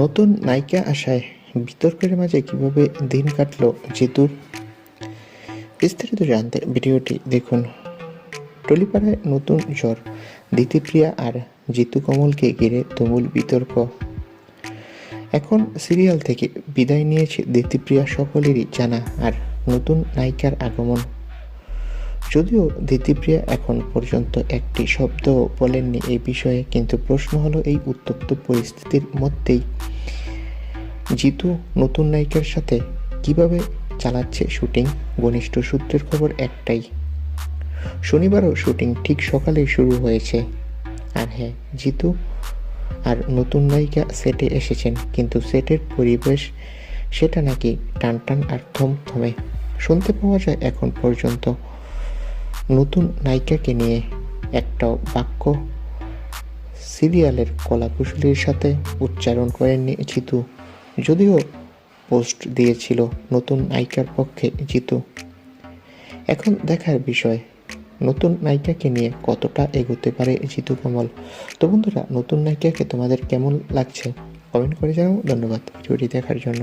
নতুন নায়িকা আসায় বিতর্কের মাঝে কিভাবে দিন কাটল জিতুর? বিস্তারিত জানতে ভিডিওটি দেখুন। টলিপাড়ায় নতুন জ্বর, দিতিপ্রিয়া আর জিতু কমলকে ঘিরে তুমুল বিতর্ক। এখন সিরিয়াল থেকে বিদায় নিয়েছে দিতিপ্রিয়া সকলেরই জানা, আর নতুন নায়িকার আগমন। যদিও দিতিপ্রিয়া এখন পর্যন্ত একটি শব্দও বলেননি এই বিষয়ে, কিন্তু প্রশ্ন হলো এই উত্তপ্ত পরিস্থিতির মধ্যেই জিতু নতুন নায়িকার সাথে কিভাবে চালাচ্ছে শুটিং। ঘনিষ্ঠ সূত্রের খবর একটাই, শনিবারও শুটিং ঠিক সকালেই শুরু হয়েছে। আর হ্যাঁ, জিতু আর নতুন নায়িকা সেটে এসেছেন, কিন্তু সেটের পরিবেশ সেটা নাকি টানটান আর থমথমে। শুনতে পাওয়া যায় এখন পর্যন্ত নতুন নায়িকাকে নিয়ে একটাও বাক্য সিরিয়ালের কলাকুশলীর সাথে উচ্চারণ করেননি জিতু, যদিও পোস্ট দিয়েছিল নতুন নায়িকার পক্ষে জিতু। এখন দেখার বিষয় নতুন নায়িকাকে নিয়ে কতটা এগোতে পারে জিতু কমল। তো বন্ধুরা, নতুন নায়িকাকে তোমাদের কেমন লাগছে কমেন্ট করে জানাও। ধন্যবাদ ভিডিওটি দেখার জন্য।